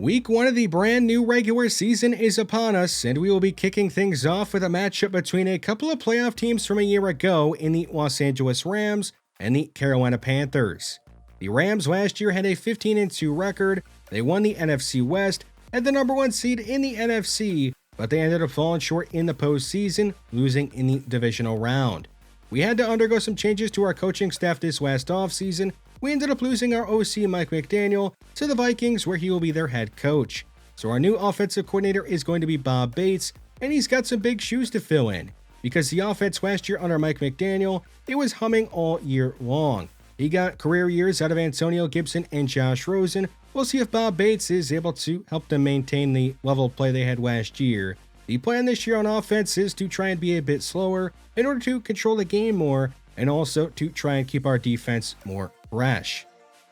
Week 1 of the brand new regular season is upon us, and we will be kicking things off with a matchup between a couple of playoff teams from a year ago in the Los Angeles Rams and the Carolina Panthers. The Rams last year had a 15-2 record, they won the NFC West, had the number 1 seed in the NFC, but they ended up falling short in the postseason, losing in the divisional round. We had to undergo some changes to our coaching staff this last offseason. We ended up losing our OC Mike McDaniel to the Vikings, where he will be their head coach. So our new offensive coordinator is going to be Bob Bates, and he's got some big shoes to fill in, because the offense last year under Mike McDaniel, it was humming all year long. He got career years out of Antonio Gibson and Josh Rosen. We'll see if Bob Bates is able to help them maintain the level of play they had last year. The plan this year on offense is to try and be a bit slower in order to control the game more, and also to try and keep our defense more fresh.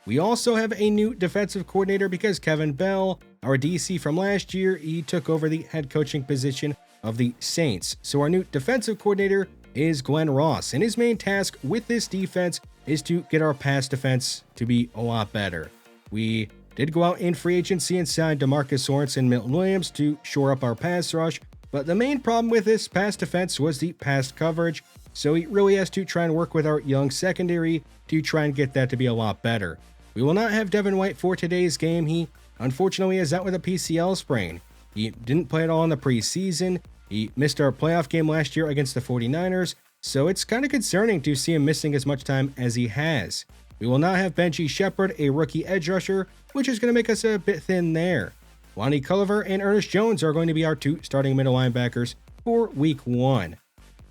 We also have a new defensive coordinator because Kevin Bell, our DC from last year, he took over the head coaching position of the Saints. So our new defensive coordinator is Glenn Ross, and his main task with this defense is to get our pass defense to be a lot better. We did go out in free agency and sign DeMarcus Lawrence and Milton Williams to shore up our pass rush, but the main problem with this pass defense was the pass coverage, so he really has to try and work with our young secondary to try and get that to be a lot better. We will not have Devin White for today's game. He unfortunately is out with a PCL sprain. He didn't play at all in the preseason. He missed our playoff game last year against the 49ers, so it's kind of concerning to see him missing as much time as he has. We will not have Benji Shepard, a rookie edge rusher, which is going to make us a bit thin there. Lonnie Culliver and Ernest Jones are going to be our two starting middle linebackers for Week 1.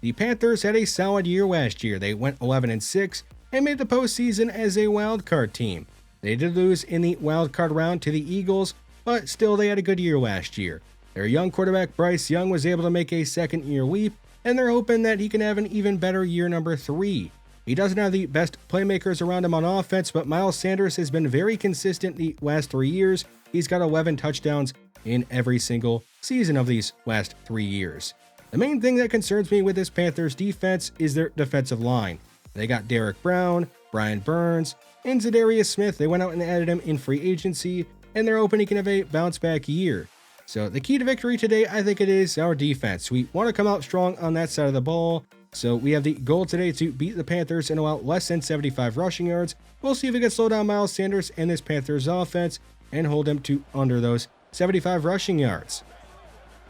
The Panthers had a solid year last year. They went 11-6 and made the postseason as a wildcard team. They did lose in the wildcard round to the Eagles, but still they had a good year last year. Their young quarterback Bryce Young was able to make a second-year leap, and they're hoping that he can have an even better year number 3. He doesn't have the best playmakers around him on offense, but Miles Sanders has been very consistent the last 3 years. He's got 11 touchdowns in every single season of these last 3 years. The main thing that concerns me with this Panthers defense is their defensive line. They got Derek Brown, Brian Burns, and Zadarius Smith. They went out and added him in free agency, and they're hoping he can have a bounce-back year. So the key to victory today, I think it is our defense. We want to come out strong on that side of the ball. So we have the goal today to beat the Panthers and allow less than 75 rushing yards. We'll see if we can slow down Miles Sanders and this Panthers offense and hold them to under those 75 rushing yards.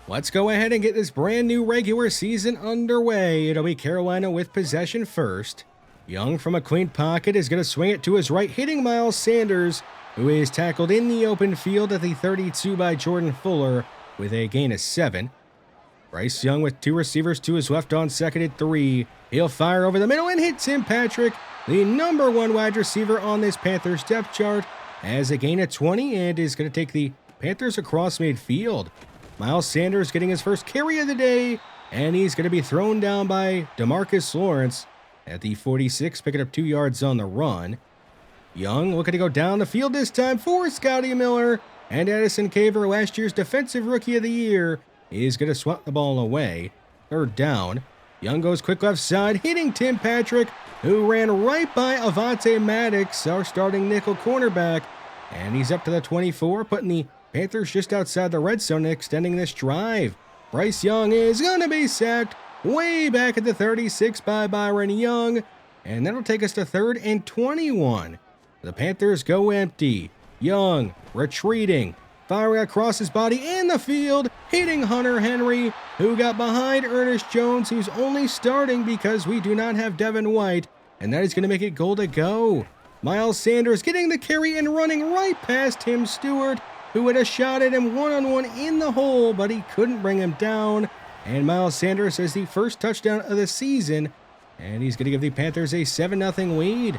Let's go ahead and get this brand new regular season underway. It'll be Carolina with possession first. Young from a clean pocket is going to swing it to his right, hitting Miles Sanders, who is tackled in the open field at the 32 by Jordan Fuller with a gain of 7. Bryce Young with 2 receivers to his left on 2nd and 3. He'll fire over the middle and hit Tim Patrick, the number 1 wide receiver on this Panthers depth chart, has a gain of 20 and is going to take the Panthers across midfield. Miles Sanders getting his first carry of the day, and he's going to be thrown down by DeMarcus Lawrence at the 46, picking up 2 yards on the run. Young looking to go down the field this time for Scotty Miller, and Addison Caver, last year's Defensive Rookie of the Year, is going to swat the ball away. 3rd down. Young goes quick left side, hitting Tim Patrick, who ran right by Avonte Maddox, our starting nickel cornerback, and he's up to the 24, putting the Panthers just outside the red zone and extending this drive. Bryce Young is going to be sacked way back at the 36 by Byron Young, and that'll take us to 3rd and 21. The Panthers go empty. Young retreating, firing across his body in the field, hitting Hunter Henry, who got behind Ernest Jones, who's only starting because we do not have Devin White, and that is going to make it goal to go. Miles Sanders getting the carry and running right past Tim Stewart, who had a shot at him one-on-one in the hole, but he couldn't bring him down. And Miles Sanders has the first touchdown of the season, and he's going to give the Panthers a 7-0 lead.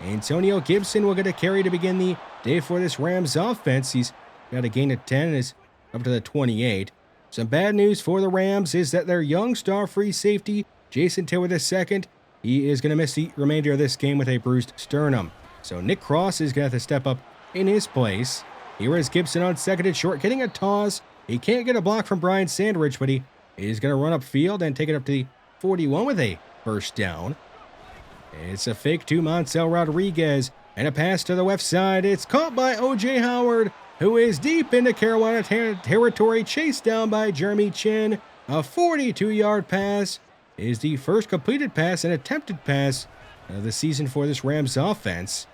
Antonio Gibson will get a carry to begin the day for this Rams offense. He's got a gain of 10 and is up to the 28. Some bad news for the Rams is that their young star free safety, Jason Taylor II, he is going to miss the remainder of this game with a bruised sternum. So Nick Cross is going to have to step up in his place. Here is Gibson on 2nd and short, getting a toss. He can't get a block from Brian Sandridge, but he is going to run upfield and take it up to the 41 with a first down. It's a fake to Moncel Rodriguez, and a pass to the left side. It's caught by O.J. Howard, who is deep into Carolina territory, chased down by Jeremy Chin. A 42-yard pass is the first completed pass and attempted pass of the season for this Rams offense.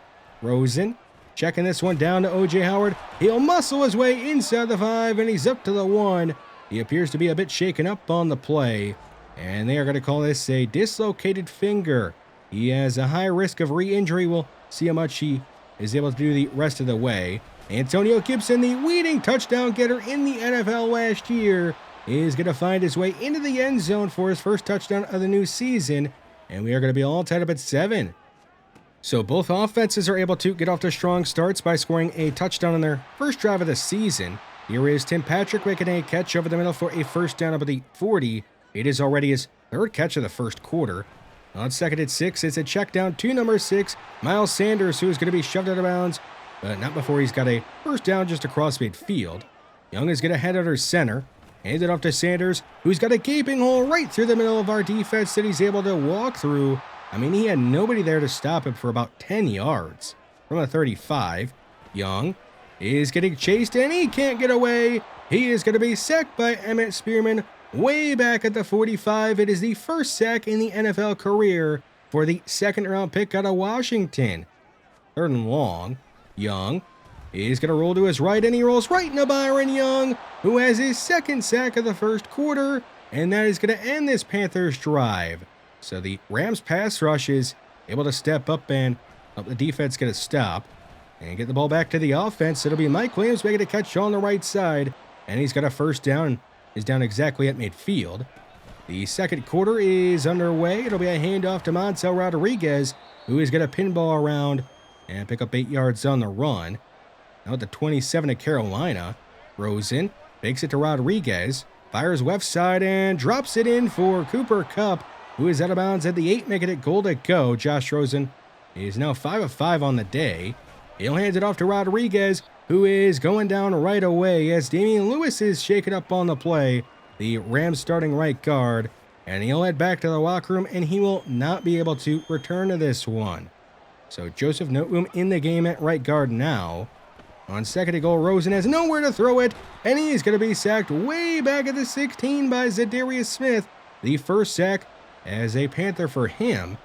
Rosen checking this one down to O.J. Howard. He'll muscle his way inside the 5, and he's up to the 1. He appears to be a bit shaken up on the play, and they are going to call this a dislocated finger. He has a high risk of re-injury. We'll see how much he is able to do the rest of the way. Antonio Gibson, the leading touchdown getter in the NFL last year, is going to find his way into the end zone for his first touchdown of the new season, and we are going to be all tied up at 7. So both offenses are able to get off to strong starts by scoring a touchdown on their first drive of the season. Here is Tim Patrick making a catch over the middle for a first down up at the 40. It is already his third catch of the first quarter. On second at 6, it's a check down to number 6, Miles Sanders, who is going to be shoved out of bounds, but not before he's got a first down just across midfield. Young is going to head under center, hand it off to Sanders, who's got a gaping hole right through the middle of our defense that he's able to walk through. I mean, he had nobody there to stop him for about 10 yards. From the 35, Young is getting chased, and he can't get away. He is going to be sacked by Emmett Spearman way back at the 45. It is the first sack in the NFL career for the second-round pick out of Washington. Third and long, Young is going to roll to his right, and he rolls right into Byron Young, who has his second sack of the first quarter, and that is going to end this Panthers drive. So the Rams pass rush is able to step up and help the defense get a stop and get the ball back to the offense. It'll be Mike Williams making a catch on the right side, and he's got a first down. Is down exactly at midfield. The second quarter is underway. It'll be a handoff to Montel Rodriguez, who is going to pinball around and pick up 8 yards on the run. Now at the 27 of Carolina, Rosen takes it to Rodriguez, fires left side and drops it in for Cooper Kupp, who is out of bounds at the 8, making it goal to go. Josh Rosen is now 5 of 5 on the day. He'll hand it off to Rodriguez, who is going down right away as Damian Lewis is shaken up on the play, the Rams starting right guard, and he'll head back to the locker room, and he will not be able to return to this one. So Joseph Notum in the game at right guard now. On second and goal, Rosen has nowhere to throw it, and he's going to be sacked way back at the 16 by Zadarius Smith, the first sack as a Panther for him.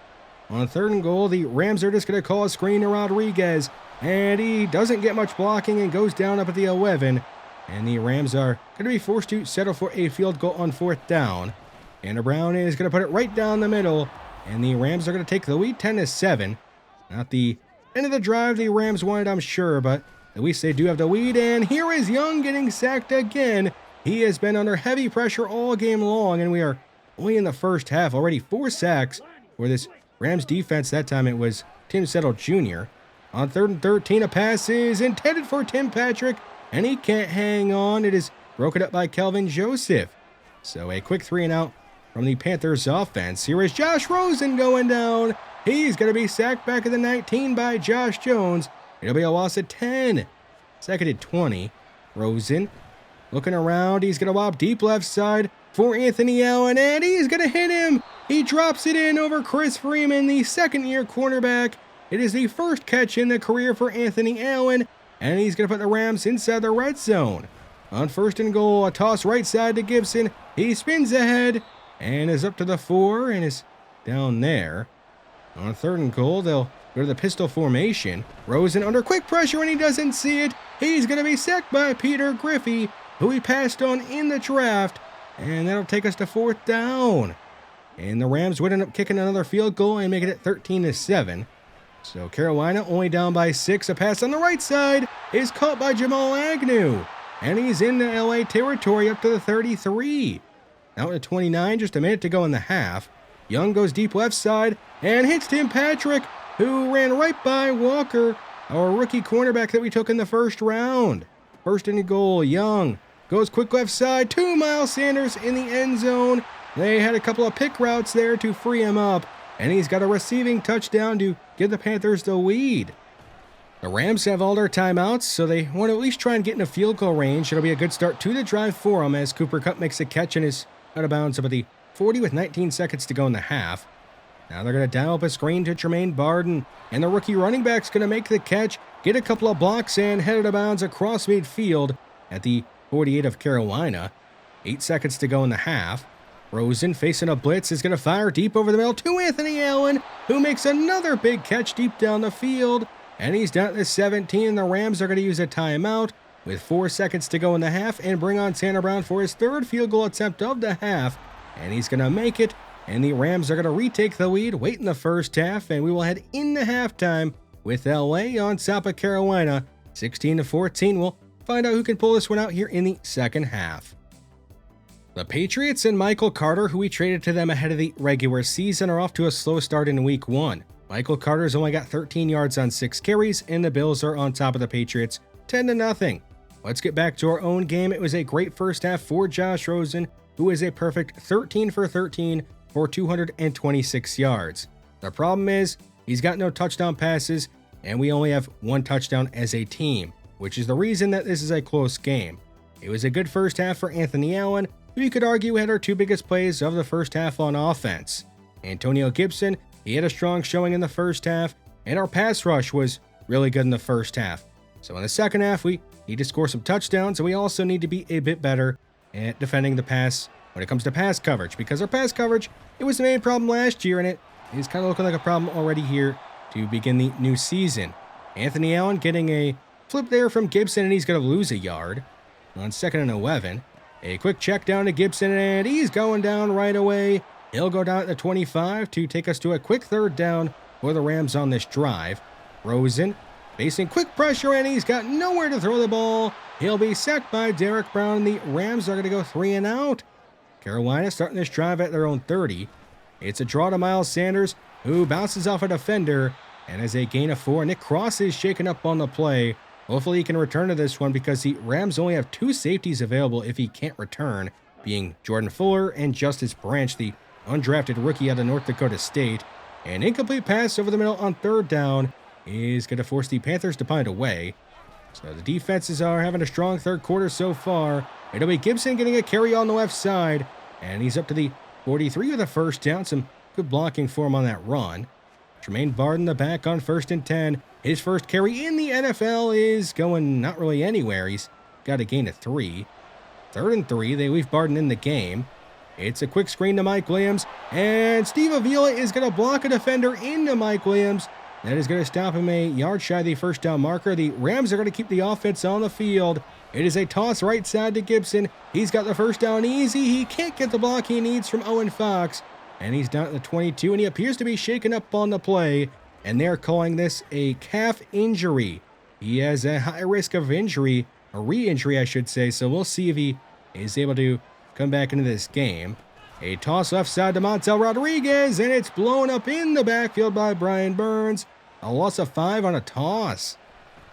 On third and goal, the Rams are just going to call a screen to Rodriguez, and he doesn't get much blocking and goes down up at the 11. And the Rams are going to be forced to settle for a field goal on fourth down. Andrew Brown is going to put it right down the middle, and the Rams are going to take the lead 10-7. Not the end of the drive the Rams wanted, I'm sure, but at least they do have the lead. And here is Young getting sacked again. He has been under heavy pressure all game long, and we are only in the first half. Already 4 sacks for this Rams defense. That time it was Tim Settle Jr. On third and 13, a pass is intended for Tim Patrick, and he can't hang on. It is broken up by Kelvin Joseph. So a quick 3-and-out from the Panthers offense. Here is Josh Rosen going down. He's going to be sacked back at the 19 by Josh Jones. It'll be a loss of 10. Second and 20. Rosen looking around. He's going to lob deep left side for Anthony Allen, and he's going to hit him. He drops it in over Chris Freeman, the second-year cornerback. It is the first catch in the career for Anthony Allen, and he's going to put the Rams inside the red zone. On first and goal, a toss right side to Gibson. He spins ahead and is up to the 4 and is down there. On third and goal, they'll go to the pistol formation. Rosen under quick pressure, and he doesn't see it. He's going to be sacked by Peter Griffey, who he passed on in the draft, and that'll take us to fourth down. And the Rams would end up kicking another field goal and making it 13-7. So Carolina only down by 6. A pass on the right side is caught by Jamal Agnew, and he's into LA territory up to the 33. Out at 29, just a minute to go in the half. Young goes deep left side and hits Tim Patrick, who ran right by Walker, our rookie cornerback that we took in the first round. First and goal, Young goes quick left side to Miles Sanders in the end zone. They had a couple of pick routes there to free him up, and he's got a receiving touchdown to give the Panthers the lead. The Rams have all their timeouts, so they want to at least try and get in a field goal range. It'll be a good start to the drive for them as Cooper Kupp makes a catch and is out of bounds up at the 40 with 19 seconds to go in the half. Now they're going to dial up a screen to Tremaine Barden, and the rookie running back's going to make the catch. get a couple of blocks, and head out of bounds across midfield at the 48 of Carolina. 8 seconds to go in the half. Rosen, facing a blitz, is going to fire deep over the middle to Anthony Allen, who makes another big catch deep down the field. And he's down at the 17. The Rams are going to use a timeout with 4 seconds to go in the half and bring on Tanner Brown for his third field goal attempt of the half. And he's going to make it. And the Rams are going to retake the lead, wait in the first half, and we will head into halftime with LA on top of Carolina, 16-14. We'll find out who can pull this one out here in the second half. The Patriots and Michael Carter, who we traded to them ahead of the regular season, are off to a slow start in week 1. Michael Carter's only got 13 yards on 6 carries, and the Bills are on top of the Patriots 10-0. Let's get back to our own game. It was a great first half for Josh Rosen, who is a perfect 13 for 13 for 226 yards. The problem is, he's got no touchdown passes, and we only have 1 touchdown as a team, which is the reason that this is a close game. It was a good first half for Anthony Allen, who you could argue had our 2 biggest plays of the first half on offense. Antonio Gibson, he had a strong showing in the first half, and our pass rush was really good in the first half. So in the second half, we need to score some touchdowns, and we also need to be a bit better at defending the pass when it comes to pass coverage, because our pass coverage, it was the main problem last year, and it is kind of looking like a problem already here to begin the new season. Anthony Allen getting a flip there from Gibson, and he's going to lose a yard on 2nd and 11. A quick check down to Gibson, and he's going down right away. He'll go down at the 25 to take us to a quick third down for the Rams on this drive. Rosen facing quick pressure, and he's got nowhere to throw the ball. He'll be sacked by Derek Brown, and the Rams are going to go 3 and out. Carolina starting this drive at their own 30. It's a draw to Miles Sanders, who bounces off a defender and has a gain of 4. Nick Cross is shaken up on the play. Hopefully he can return to this one, because the Rams only have 2 safeties available if he can't return, being Jordan Fuller and Justice Branch, the undrafted rookie out of North Dakota State. An incomplete pass over the middle on third down is going to force the Panthers to punt away. So the defenses are having a strong third quarter so far. It'll be Gibson getting a carry on the left side, and he's up to the 43 with a first down. Some good blocking for him on that run. Tremaine Barden the back on 1st and 10. His first carry in the NFL is going not really anywhere. He's got a gain of 3. 3rd and 3. They leave Barden in the game. It's a quick screen to Mike Williams, and Steve Avila is going to block a defender into Mike Williams. That is going to stop him a yard shy of the first down marker. The Rams are going to keep the offense on the field. It is a toss right side to Gibson. He's got the first down easy. He can't get the block he needs from Owen Fox, and he's down at the 22, and he appears to be shaken up on the play, and they're calling this a calf injury. He has a high risk of injury, a re-injury I should say, so we'll see if he is able to come back into this game. A toss left side to Montel Rodriguez, and it's blown up in the backfield by Brian Burns. A loss of 5 on a toss.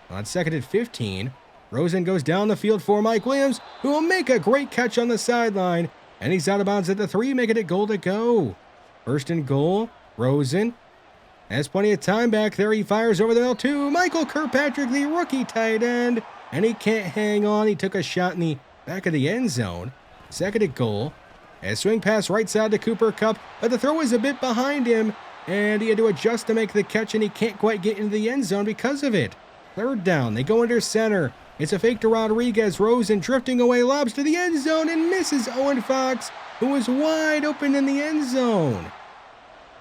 On 2nd and 15, Rosen goes down the field for Mike Williams, who will make a great catch on the sideline, and he's out of bounds at the 3, making it goal to go. 1st and goal, Rosen has plenty of time back there. He fires over the middle to Michael Kirkpatrick, the rookie tight end, and he can't hang on. He took a shot in the back of the end zone. 2nd and goal. A swing pass right side to Cooper Kupp, but the throw is a bit behind him, and he had to adjust to make the catch, and he can't quite get into the end zone because of it. 3rd down. They go under center. It's a fake to Rodriguez. Rosen drifting away, lobs to the end zone, and misses Owen Fox, who is wide open in the end zone.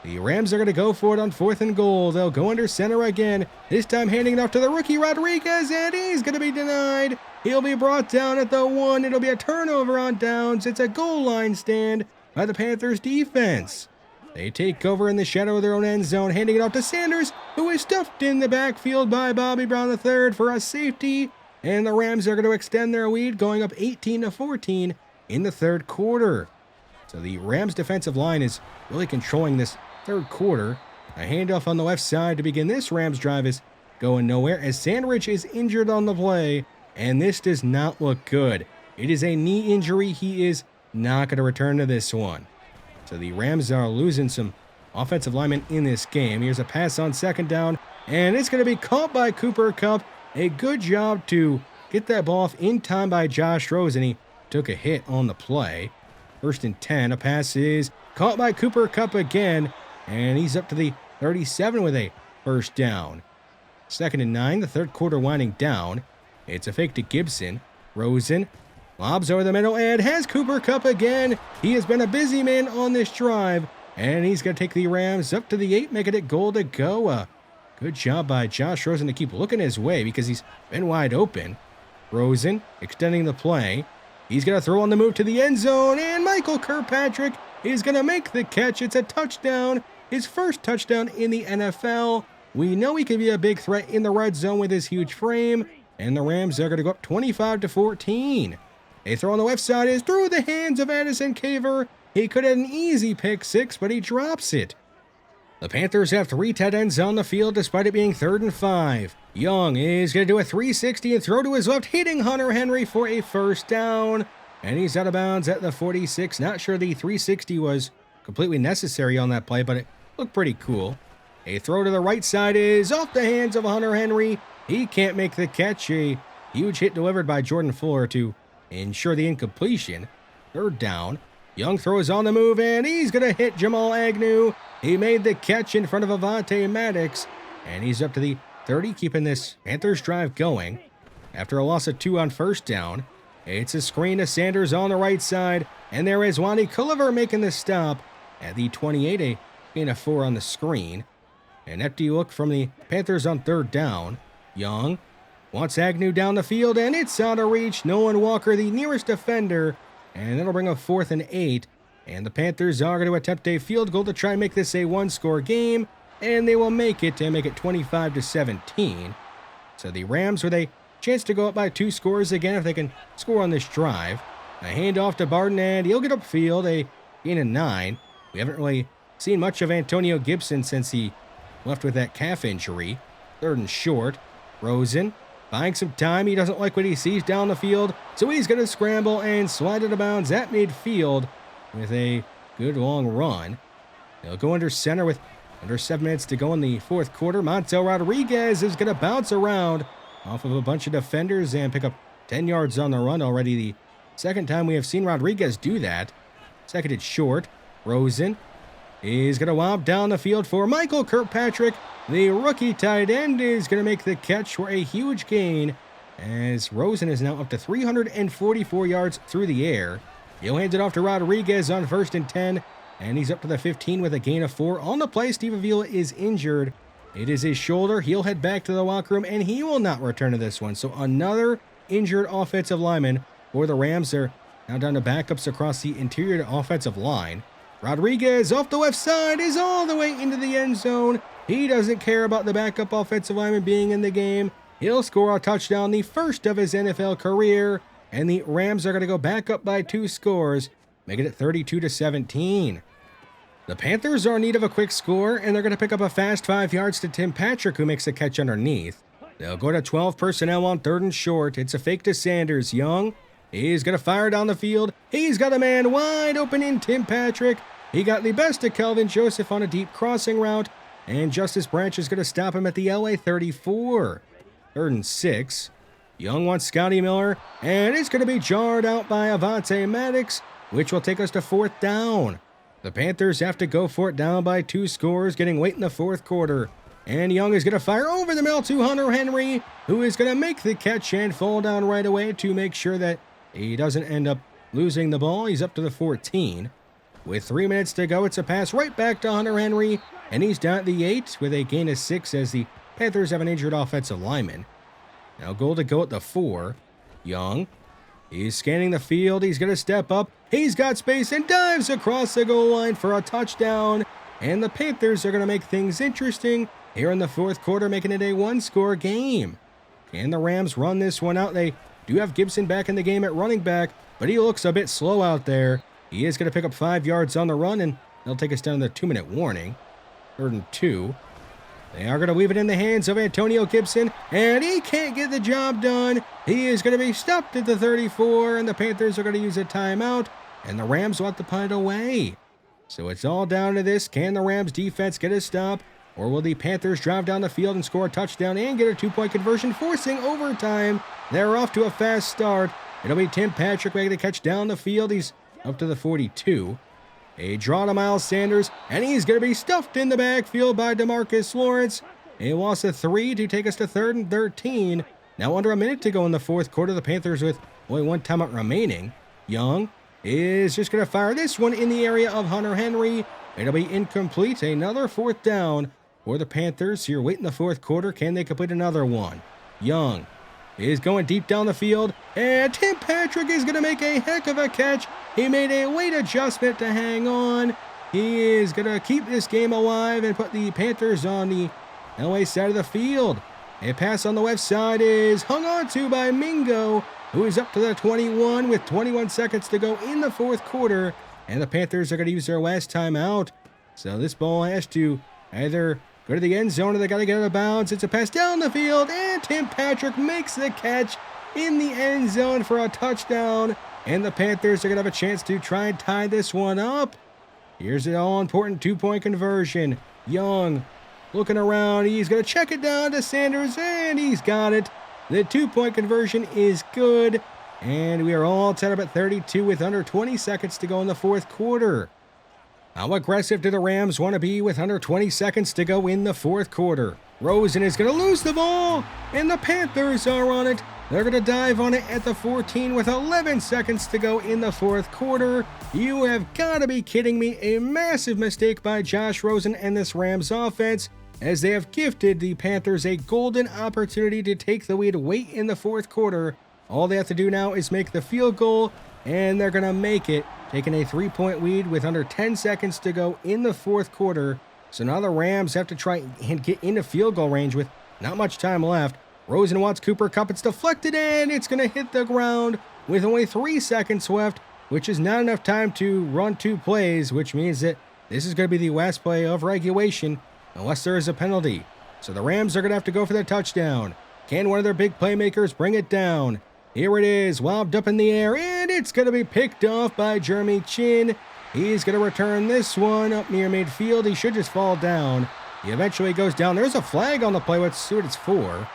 The Rams are going to go for it on 4th and goal. They'll go under center again, this time handing it off to the rookie Rodriguez, and he's going to be denied. He'll be brought down at the 1. It'll be a turnover on downs. It's a goal line stand by the Panthers defense. They take over in the shadow of their own end zone, handing it off to Sanders, who is stuffed in the backfield by Bobby Brown III for a safety. And the Rams are going to extend their lead, going up 18-14 in the third quarter. So the Rams defensive line is really controlling this third quarter. A handoff on the left side to begin this Rams drive is going nowhere, as Sandridge is injured on the play, and this does not look good. It is a knee injury. He is not going to return to this one. So the Rams are losing some offensive linemen in this game. Here's a pass on 2nd down, and it's going to be caught by Cooper Kupp. A good job to get that ball off in time by Josh Rosen. He took a hit on the play. 1st and 10. A pass is caught by Cooper Kupp again, and he's up to the 37 with a first down. 2nd and 9, the third quarter winding down. It's a fake to Gibson. Rosen lobs over the middle and has Cooper Kupp again. He has been a busy man on this drive, and he's going to take the Rams up to the 8, making it goal to go. Good job by Josh Rosen to keep looking his way because he's been wide open. Rosen extending the play. He's going to throw on the move to the end zone, and Michael Kirkpatrick is going to make the catch. It's a touchdown, his first touchdown in the NFL. We know he can be a big threat in the red zone with his huge frame, and the Rams are going to go up 25-14. A throw on the left side is through the hands of Addison Caver. He could have an easy pick 6, but he drops it. The Panthers have 3 tight ends on the field despite it being 3rd and 5. Young is going to do a 360 and throw to his left, hitting Hunter Henry for a first down. And he's out of bounds at the 46. Not sure the 360 was completely necessary on that play, but it looked pretty cool. A throw to the right side is off the hands of Hunter Henry. He can't make the catch. A huge hit delivered by Jordan Fuller to ensure the incompletion. 3rd down. Young throws on the move, and he's going to hit Jamal Agnew. He made the catch in front of Avonte Maddox, and he's up to the 30, keeping this Panthers drive going. After a loss of 2 on 1st down, it's a screen to Sanders on the right side, and there is Wani Culliver making the stop at the 28, a gain of 4 on the screen. An empty look from the Panthers on 3rd down. Young wants Agnew down the field, and it's out of reach. Nolan Walker, the nearest defender, and that'll bring up 4th and 8. And the Panthers are going to attempt a field goal to try and make this a 1-score game, and they will make it to make it 25-17. So the Rams with a chance to go up by 2 scores again if they can score on this drive. A handoff to Barton, and he'll get upfield, a gain of 9. We haven't really seen much of Antonio Gibson since he left with that calf injury. 3rd and short. Rosen buying some time. He doesn't like what he sees down the field, so he's going to scramble and slide out of bounds at midfield with a good long run. They'll go under center with under 7 minutes to go in the 4th quarter. Montel Rodriguez is going to bounce around off of a bunch of defenders and pick up 10 yards on the run already. The 2nd time we have seen Rodriguez do that. 2nd and short. Rosen is going to lob down the field for Michael Kirkpatrick. The rookie tight end is going to make the catch for a huge gain, as Rosen is now up to 344 yards through the air. He'll hand it off to Rodriguez on 1st and 10, and he's up to the 15 with a gain of 4. On the play, Steve Avila is injured. It is his shoulder. He'll head back to the locker room, and he will not return to this one. So another injured offensive lineman for the Rams. They're now down to backups across the interior offensive line. Rodriguez off the left side is all the way into the end zone. He doesn't care about the backup offensive lineman being in the game. He'll score a touchdown, the first of his NFL career. And the Rams are going to go back up by 2 scores, making it 32-17. The Panthers are in need of a quick score, and they're going to pick up a fast 5 yards to Tim Patrick, who makes a catch underneath. They'll go to 12 personnel on 3rd and short. It's a fake to Sanders. Young, he's going to fire down the field. He's got a man wide open in Tim Patrick. He got the best of Kelvin Joseph on a deep crossing route, and Justice Branch is going to stop him at the LA 34. 3rd and 6. Young wants Scotty Miller, and it's going to be jarred out by Avonte Maddox, which will take us to 4th down. The Panthers have to go for it down by 2 scores, getting late in the 4th quarter. And Young is going to fire over the middle to Hunter Henry, who is going to make the catch and fall down right away to make sure that he doesn't end up losing the ball. He's up to the 14. With 3 minutes to go, it's a pass right back to Hunter Henry, and he's down at the 8 with a gain of 6 as the Panthers have an injured offensive lineman. Now goal to go at the 4. Young, he's scanning the field. He's going to step up. He's got space and dives across the goal line for a touchdown. And the Panthers are going to make things interesting here in the 4th quarter, making it a 1-score game. Can the Rams run this one out? They do have Gibson back in the game at running back, but he looks a bit slow out there. He is going to pick up 5 yards on the run, and they'll take us down to the 2-minute warning. 3rd and 2. They are going to leave it in the hands of Antonio Gibson, and he can't get the job done. He is going to be stopped at the 34, and the Panthers are going to use a timeout, and the Rams will have to punt it away. So it's all down to this. Can the Rams defense get a stop, or will the Panthers drive down the field and score a touchdown and get a 2-point conversion, forcing overtime? They're off to a fast start. It'll be Tim Patrick making the catch down the field. He's up to the 42. A draw to Miles Sanders, and he's going to be stuffed in the backfield by DeMarcus Lawrence. A loss of 3 to take us to 3rd and 13. Now under a minute to go in the fourth quarter. The Panthers with only 1 timeout remaining. Young is just going to fire this one in the area of Hunter Henry. It'll be incomplete. Another 4th down for the Panthers here late in the fourth quarter. Can they complete another one? Young is going deep down the field, and Tim Patrick is going to make a heck of a catch. He made a late adjustment to hang on. He is going to keep this game alive and put the Panthers on the LA side of the field. A pass on the left side is hung on to by Mingo, who is up to the 21 with 21 seconds to go in the fourth quarter. And the Panthers are going to use their last timeout. So this ball has to either go to the end zone or they got to get out of bounds. It's a pass down the field, and Tim Patrick makes the catch in the end zone for a touchdown. And the Panthers are going to have a chance to try and tie this one up. Here's an all-important 2-point conversion. Young looking around. He's going to check it down to Sanders, and he's got it. The 2-point conversion is good. And we are all tied up at 32 with under 20 seconds to go in the fourth quarter. How aggressive do the Rams want to be with under 20 seconds to go in the fourth quarter? Rosen is going to lose the ball, and the Panthers are on it. They're going to dive on it at the 14 with 11 seconds to go in the fourth quarter. You have got to be kidding me. A massive mistake by Josh Rosen and this Rams offense, as they have gifted the Panthers a golden opportunity to take the lead late in the fourth quarter. All they have to do now is make the field goal, and they're going to make it, taking a 3-point lead with under 10 seconds to go in the fourth quarter. So now the Rams have to try and get into field goal range with not much time left. Rosen wants Cooper Kupp. It's deflected, and it's going to hit the ground with only 3 seconds left, which is not enough time to run 2 plays, which means that this is going to be the last play of regulation unless there is a penalty. So the Rams are going to have to go for the touchdown. Can one of their big playmakers bring it down? Here it is, lobbed up in the air, and it's going to be picked off by Jeremy Chin. He's going to return this one up near midfield. He should just fall down. He eventually goes down. There's a flag on the play. Let's see what it's for.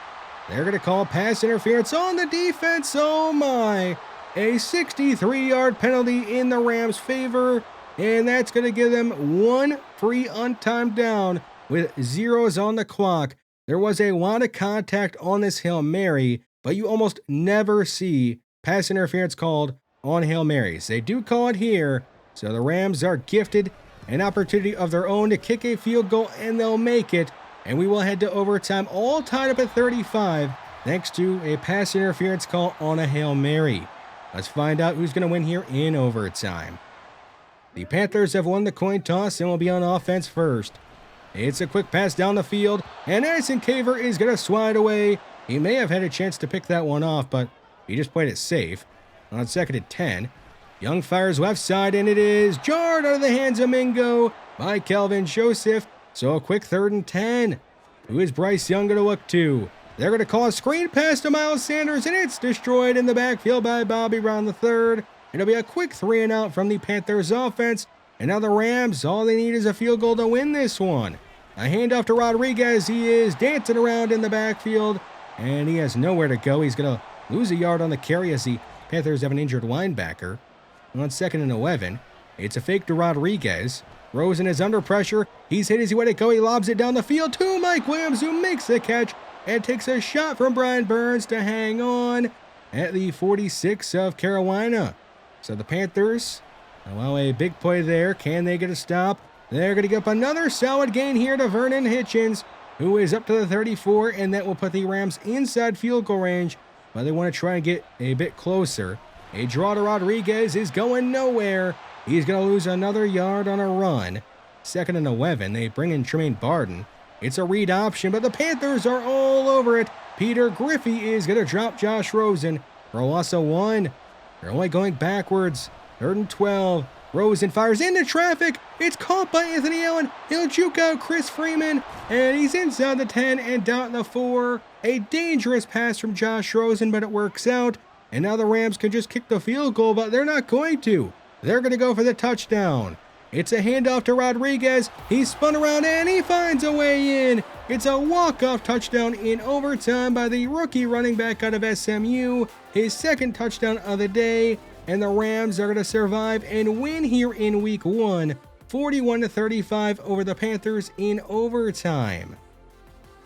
They're going to call pass interference on the defense. Oh my. A 63-yard penalty in the Rams' favor, and that's going to give them 1 free untimed down with 0s on the clock. There was a lot of contact on this Hail Mary, but you almost never see pass interference called on Hail Marys. They do call it here, so the Rams are gifted an opportunity of their own to kick a field goal, and they'll make it. And we will head to overtime, all tied up at 35, thanks to a pass interference call on a Hail Mary. Let's find out who's going to win here in overtime. The Panthers have won the coin toss and will be on offense first. It's a quick pass down the field, and Addison Caver is going to slide away. He may have had a chance to pick that one off, but he just played it safe. On 2nd and 10, Young fires left side, and it is jarred out of the hands of Mingo by Kelvin Joseph. So a quick 3rd and 10. Who is Bryce Young going to look to? They're going to call a screen pass to Miles Sanders, and it's destroyed in the backfield by Bobby Brown III. It'll be a quick 3 and out from the Panthers offense. And now the Rams, all they need is a field goal to win this one. A handoff to Rodriguez. He is dancing around in the backfield, and he has nowhere to go. He's going to lose a yard on the carry as the Panthers have an injured linebacker. On 2nd and 11, it's a fake to Rodriguez. Rosen is under pressure. He's hit his way to go. He lobs it down the field to Mike Williams, who makes the catch and takes a shot from Brian Burns to hang on at the 46 of Carolina. So the Panthers, well, a big play there. Can they get a stop? They're going to get up another solid gain here to Vernon Hitchens, who is up to the 34, and that will put the Rams inside field goal range, but they want to try and get a bit closer. A draw to Rodriguez is going nowhere. He's going to lose another yard on a run. 2nd and 11, they bring in Tremaine Barden. It's a read option, but the Panthers are all over it. Peter Griffey is going to drop Josh Rosen for a loss of 1. They're only going backwards. 3rd and 12. Rosen fires into traffic. It's caught by Anthony Allen. He'll juke out Chris Freeman, and he's inside the 10 and down the 4. A dangerous pass from Josh Rosen, but it works out. And now the Rams can just kick the field goal, but they're not going to. They're going to go for the touchdown. It's a handoff to Rodriguez. He spun around and he finds a way in. It's a walk-off touchdown in overtime by the rookie running back out of SMU. His 2nd touchdown of the day. And the Rams are going to survive and win here in week 1, 41-35 over the Panthers in overtime.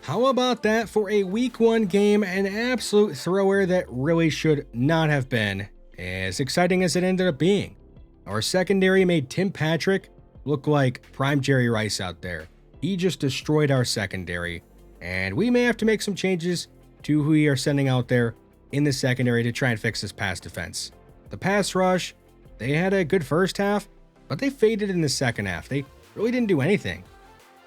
How about that for a week 1 game? An absolute thrower that really should not have been as exciting as it ended up being. Our secondary made Tim Patrick look like prime Jerry Rice out there. He just destroyed our secondary, and we may have to make some changes to who we are sending out there in the secondary to try and fix this pass defense. The pass rush, they had a good first half, but they faded in the second half. They really didn't do anything.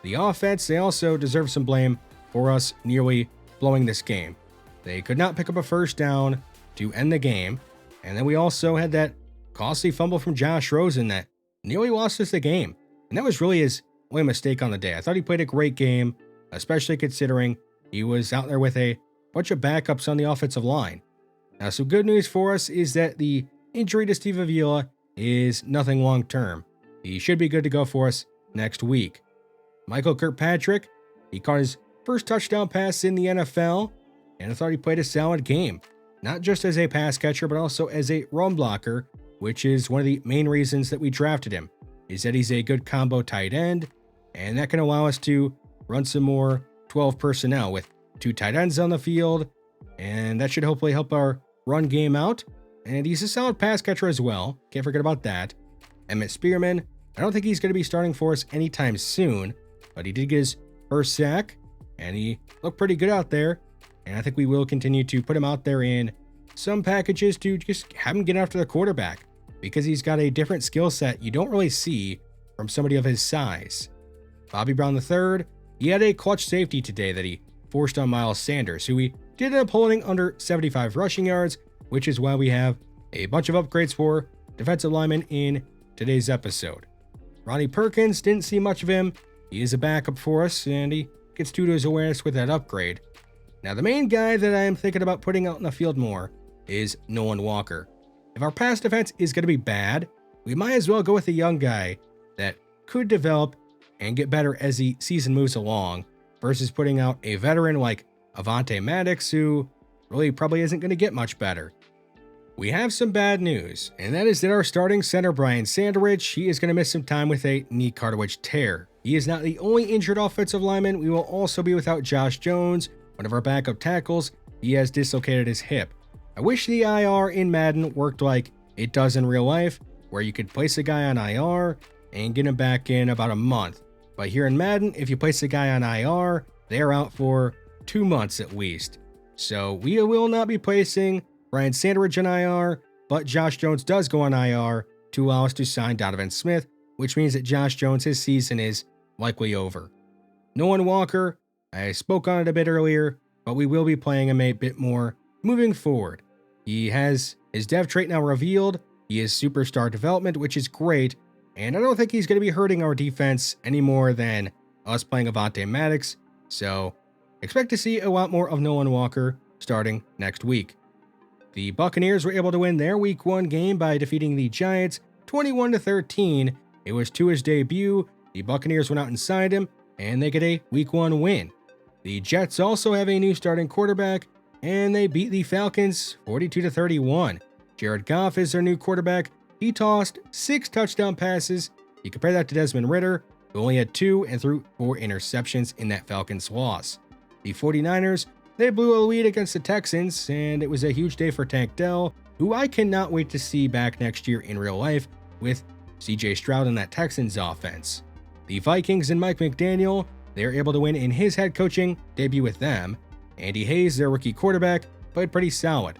The offense, they also deserve some blame for us nearly blowing this game. They could not pick up a first down to end the game, and then we also had that costly fumble from Josh Rosen that nearly lost us the game, and that was really his only mistake on the day. I thought he played a great game, especially considering he was out there with a bunch of backups on the offensive line. Now, some good news for us is that the injury to Steve Avila is nothing long term. He should be good to go for us next week. Michael Kirkpatrick, he caught his first touchdown pass in the NFL, and I thought he played a solid game, not just as a pass catcher, but also as a run blocker, which is one of the main reasons that we drafted him, is that he's a good combo tight end, and that can allow us to run some more 12 personnel with 2 tight ends on the field, and that should hopefully help our run game out. And he's a solid pass catcher as well, can't forget about that. Emmett Spearman, I don't think he's going to be starting for us anytime soon, but he did get his first sack, and he looked pretty good out there, and I think we will continue to put him out there in some packages to just have him get after the quarterback, because he's got a different skill set you don't really see from somebody of his size. Bobby Brown III, he had a clutch safety today that he forced on Miles Sanders, who he did end up holding under 75 rushing yards, which is why we have a bunch of upgrades for defensive linemen in today's episode. Ronnie Perkins, didn't see much of him. He is a backup for us, and he gets due to his awareness with that upgrade. Now, the main guy that I am thinking about putting out in the field more is Nolan Walker. If our pass defense is going to be bad, we might as well go with a young guy that could develop and get better as the season moves along, versus putting out a veteran like Avonte Maddox, who really probably isn't going to get much better. We have some bad news, and that is that our starting center, Brian Sandrich, he is going to miss some time with a knee cartilage tear. He is not the only injured offensive lineman. We will also be without Josh Jones, one of our backup tackles. He has dislocated his hip. I wish the IR in Madden worked like it does in real life, where you could place a guy on IR and get him back in about a month. But here in Madden, if you place a guy on IR, they're out for 2 months at least. So we will not be placing Brian Sandrich on IR, but Josh Jones does go on IR to allow us to sign Donovan Smith, which means that Josh Jones, his season is likely over. Nolan Walker, I spoke on it a bit earlier, but we will be playing him a bit more moving forward. He has his dev trait now revealed. He is superstar development, which is great, and I don't think he's going to be hurting our defense any more than us playing Avonte Maddox, so expect to see a lot more of Nolan Walker starting next week. The Buccaneers were able to win their Week 1 game by defeating the Giants 21-13. It was Tua's debut. The Buccaneers went out and signed him, and they get a Week 1 win. The Jets also have a new starting quarterback, and they beat the Falcons 42-31. Jared Goff is their new quarterback. He tossed 6 touchdown passes. You compare that to Desmond Ridder, who only had 2 and threw 4 interceptions in that Falcons loss. The 49ers, they blew a lead against the Texans, and it was a huge day for Tank Dell, who I cannot wait to see back next year in real life with CJ Stroud in that Texans offense. The Vikings and Mike McDaniel, they're able to win in his head coaching debut with them. Andy Hayes, their rookie quarterback, played pretty solid.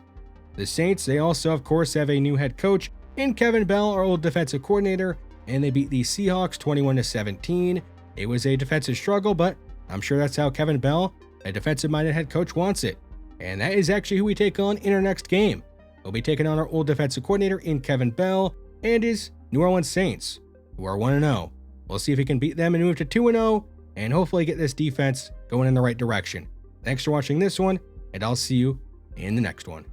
The Saints, they also of course have a new head coach in Kevin Bell, our old defensive coordinator, and they beat the Seahawks 21-17. It was a defensive struggle, but I'm sure that's how Kevin Bell, a defensive-minded head coach, wants it. And that is actually who we take on in our next game. We'll be taking on our old defensive coordinator in Kevin Bell and his New Orleans Saints, who are 1-0. We'll see if he can beat them and move to 2-0, and hopefully get this defense going in the right direction. Thanks for watching this one, and I'll see you in the next one.